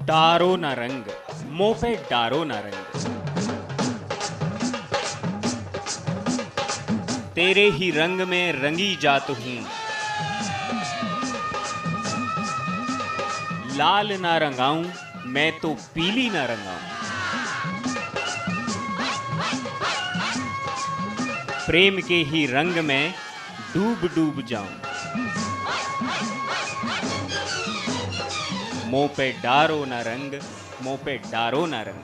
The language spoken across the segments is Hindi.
डारो ना रंग, मुंह पे डारो ना रंग। तेरे ही रंग में रंगी जात हूं, लाल ना रंगाऊं मैं तो पीली ना रंगाऊं। प्रेम के ही रंग में डूब डूब जाऊं। मुंह पे डारो ना रंग, मुंह पे डारो ना रंग।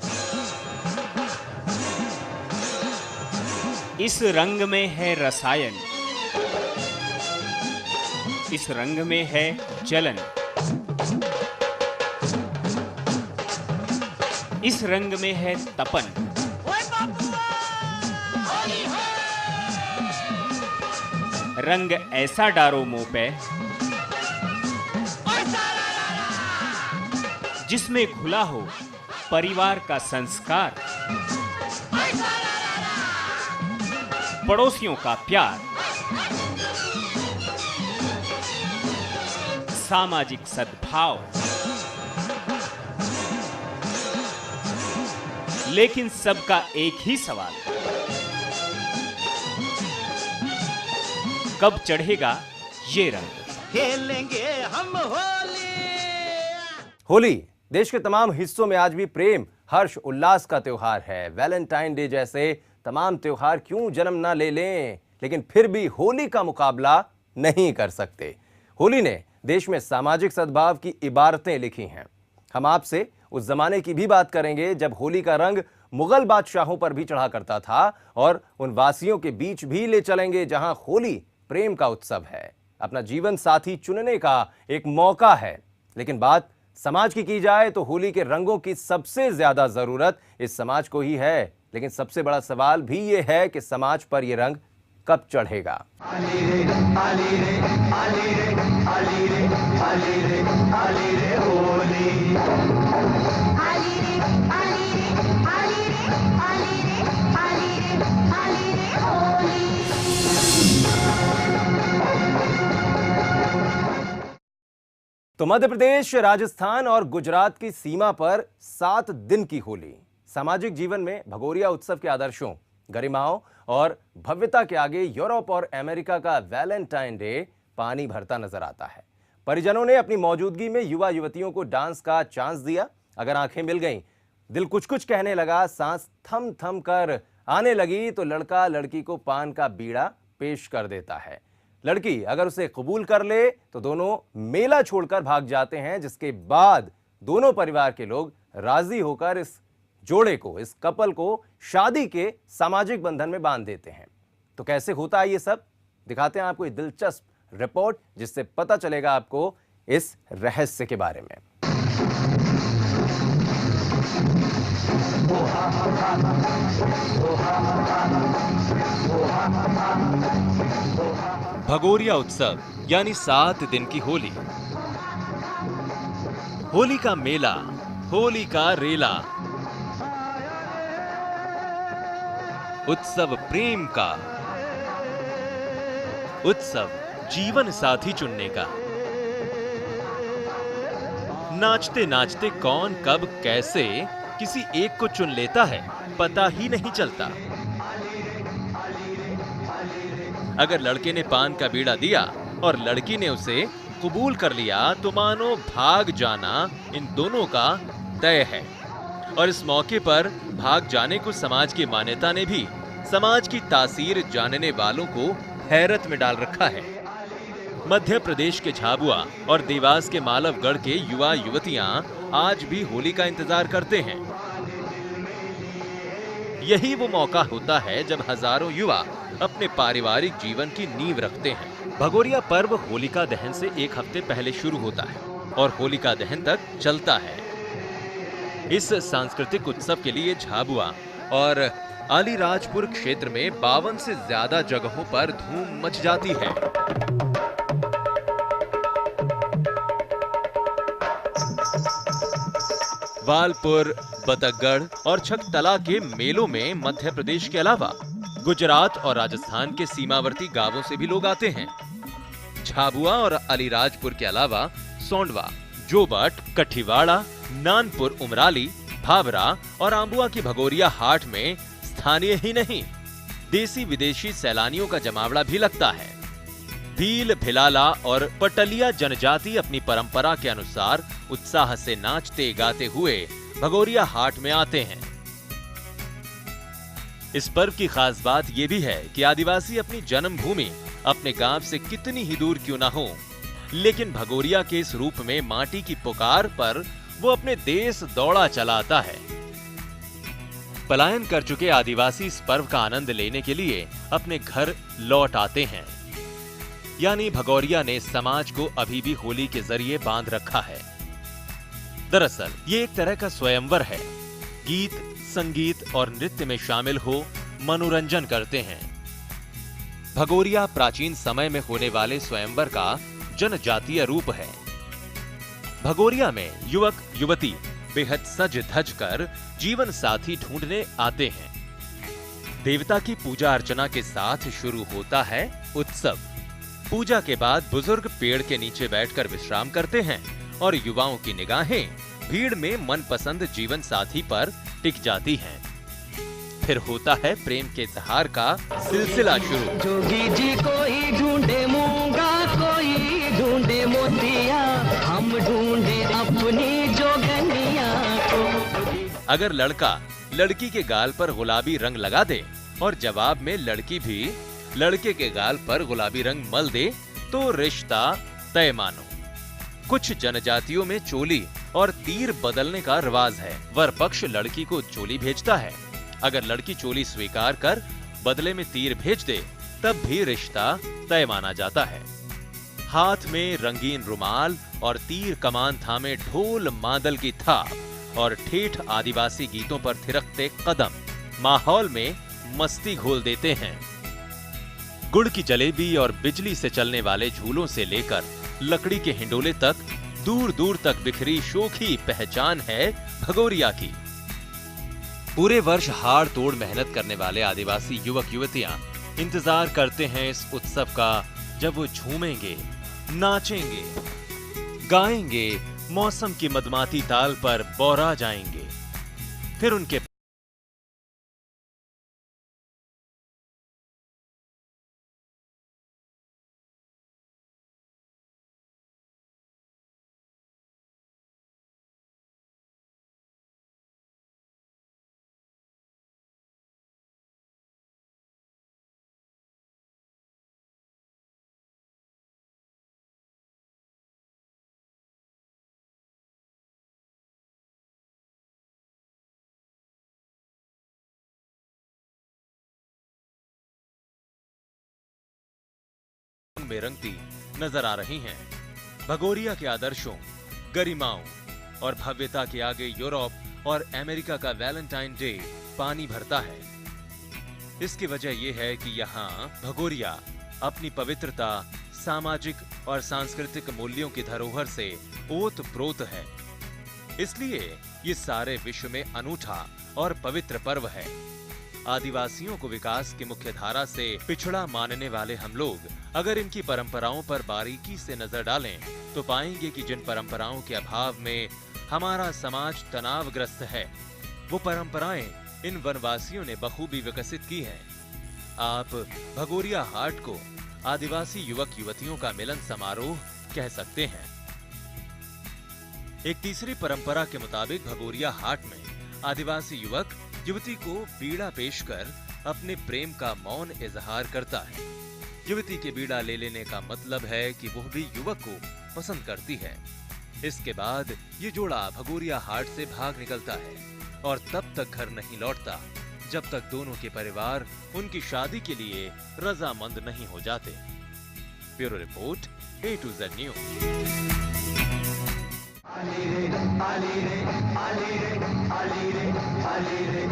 इस रंग में है रसायन, इस रंग में है जलन। इस रंग में है तपन। रंग ऐसा डारो मुंह पे जिसमें घुला हो परिवार का संस्कार, पड़ोसियों का प्यार, सामाजिक सद्भाव। लेकिन सबका एक ही सवाल, कब चढ़ेगा ये रंग? खेलेंगे हम होली। होली देश के तमाम हिस्सों में आज भी प्रेम, हर्ष, उल्लास का त्योहार है। वैलेंटाइन डे जैसे तमाम त्योहार क्यों जन्म ना ले लें, लेकिन फिर भी होली का मुकाबला नहीं कर सकते। होली ने देश में सामाजिक सद्भाव की इबारतें लिखी हैं। हम आपसे उस जमाने की भी बात करेंगे जब होली का रंग मुगल बादशाहों पर भी चढ़ा करता था, और उन वासियों के बीच भी ले चलेंगे जहां होली प्रेम का उत्सव है, अपना जीवन साथी चुनने का एक मौका है। लेकिन बात समाज की जाए तो होली के रंगों की सबसे ज्यादा जरूरत इस समाज को ही है। लेकिन सबसे बड़ा सवाल भी ये है कि समाज पर यह रंग कब चढ़ेगा। आली रे, आली रे, आली रे, आली रे, आली रे, आली रे होली। आली रे, आली रे, आली रे, आली रे, आली रे, आली रे होली। तो मध्य प्रदेश, राजस्थान और गुजरात की सीमा पर 7 दिन की होली सामाजिक जीवन में भगोरिया उत्सव के आदर्शों, गरिमाओं और भव्यता के आगे यूरोप और अमेरिका का वैलेंटाइन डे पानी भरता नजर आता है। परिजनों ने अपनी मौजूदगी में युवा युवतियों को डांस का चांस दिया। अगर आंखें मिल गईं, दिल कुछ कुछ कहने लगा, सांस थम थम कर आने लगी, तो लड़का लड़की को पान का बीड़ा पेश कर देता है। लड़की अगर उसे कबूल कर ले तो दोनों मेला छोड़कर भाग जाते हैं, जिसके बाद दोनों परिवार के लोग राजी होकर इस जोड़े को, इस कपल को शादी के सामाजिक बंधन में बांध देते हैं। तो कैसे होता है ये सब, दिखाते हैं आपको एक दिलचस्प रिपोर्ट, जिससे पता चलेगा आपको इस रहस्य के बारे में। भगोरिया उत्सव यानी 7 दिन की होली। होली का मेला, होली का रेला, उत्सव प्रेम का, उत्सव जीवन साथी चुनने का। नाचते नाचते कौन कब कैसे किसी एक को चुन लेता है, पता ही नहीं चलता। अगर लड़के ने पान का बीड़ा दिया और लड़की ने उसे कबूल कर लिया, तो मानो भाग जाना इन दोनों का तय है। और इस मौके पर भाग जाने को समाज की मान्यता ने भी समाज की तासीर जानने वालों को हैरत में डाल रखा है। मध्य प्रदेश के झाबुआ और देवास के मालवगढ़ के युवा युवतियां आज भी होली का इंतजार करते हैं। यही वो मौका होता है जब हजारों युवा अपने पारिवारिक जीवन की नींव रखते हैं। भगोरिया पर्व होलिका दहन से 1 हफ्ते पहले शुरू होता है और होलिका दहन तक चलता है। इस सांस्कृतिक उत्सव के लिए झाबुआ और अलीराजपुर क्षेत्र में 52 से ज्यादा जगहों पर धूम मच जाती है। वालपुर, बतकगढ़ और छकतला के मेलों में मध्य प्रदेश के अलावा गुजरात और राजस्थान के सीमावर्ती गांवों से भी लोग आते हैं। झाबुआ और अलीराजपुर के अलावा सोंडवा, जोबट, कठीवाड़ा, नानपुर उमराली, भाबरा और आंबुआ की भगोरिया हाट में स्थानीय ही नहीं, देसी विदेशी सैलानियों का जमावड़ा भी लगता है। भील, भिलाला और पटलिया जनजाति अपनी परंपरा के अनुसार उत्साह से नाचते गाते हुए भगोरिया हाट में आते हैं। इस पर्व की खास बात यह भी है कि आदिवासी अपनी जन्मभूमि, अपने गांव से कितनी ही दूर क्यों ना हो, लेकिन भगोरिया के इस रूप में माटी की पुकार पर वो अपने देश दौड़ा चला आता है। पलायन कर चुके आदिवासी इस पर्व का आनंद लेने के लिए अपने घर लौट आते हैं। यानी भगोरिया ने समाज को अभी भी होली के जरिए बांध रखा है। दरअसल ये एक तरह का स्वयंवर है। गीत, संगीत और नृत्य में शामिल हो मनोरंजन करते हैं। भगोरिया प्राचीन समय में होने वाले स्वयंवर का जनजातीय रूप है। भगोरिया में युवक युवती बेहद सज धज कर जीवन साथी ढूंढने आते हैं। देवता की पूजा अर्चना के साथ शुरू होता है उत्सव। पूजा के बाद बुजुर्ग पेड़ के नीचे बैठकर विश्राम करते हैं और युवाओं की निगाहें भीड़ में मनपसंद जीवन साथी पर टिक जाती हैं। फिर होता है प्रेम के इजहार का सिलसिला शुरू। जोगी जी कोई ढूंढे मूंगा, कोई ढूंढे मोतिया, हम ढूंढे अपनी जोगनिया को। अगर लड़का लड़की के गाल पर गुलाबी रंग लगा दे और जवाब में लड़की भी लड़के के गाल पर गुलाबी रंग मल दे तो रिश्ता तय मानो। कुछ जनजातियों में चोली और तीर बदलने का रिवाज है। वर पक्ष लड़की को चोली भेजता है। अगर लड़की चोली स्वीकार कर बदले में तीर भेज दे तब भी रिश्ता तय माना जाता है। हाथ में रंगीन रुमाल और तीर कमान थामे ढोल मादल की थाप और ठेठ आदिवासी गीतों पर थिरकते कदम माहौल में मस्ती घोल देते हैं। गुड़ की जलेबी और बिजली से चलने वाले झूलों से लेकर लकड़ी के हिंडोले तक दूर दूर तक बिखरी शोखी पहचान है भगोरिया की। पूरे वर्ष हाड़ तोड़ मेहनत करने वाले आदिवासी युवक युवतियां इंतजार करते हैं इस उत्सव का, जब वो झूमेंगे, नाचेंगे, गाएंगे, मौसम की मदमाती ताल पर बौरा जाएंगे। फिर उनके में रंगती नजर आ रही हैं। भगोरिया के आदर्शों, गरिमाओं और भव्यता के आगे यूरोप और अमेरिका का वैलेंटाइन डे पानी भरता है। इसकी वजह यह है कि यहाँ भगोरिया अपनी पवित्रता, सामाजिक और सांस्कृतिक मूल्यों की धरोहर से ओत-प्रोत है। इसलिए ये सारे विश्व में अनूठा और पवित्र पर्व है। आदिवासियों को विकास की मुख्य धारा से पिछड़ा मानने वाले हम लोग अगर इनकी परंपराओं पर बारीकी से नजर डालें तो पाएंगे कि जिन परंपराओं के अभाव में हमारा समाज तनावग्रस्त है, वो परंपराएं इन वनवासियों ने बखूबी विकसित की हैं। आप भगोरिया हाट को आदिवासी युवक युवतियों का मिलन समारोह कह सकते हैं। एक तीसरी परंपरा के मुताबिक भगोरिया हाट में आदिवासी युवक युवती को बीड़ा पेश कर अपने प्रेम का मौन इजहार करता है। युवती के बीड़ा ले लेने का मतलब है कि वो भी युवक को पसंद करती है। इसके बाद ये जोड़ा भगोरिया हाट से भाग निकलता है और तब तक घर नहीं लौटता जब तक दोनों के परिवार उनकी शादी के लिए रजामंद नहीं हो जाते। Bureau report, A to Z news. आली रे आली रे आली रे आली रे आली रे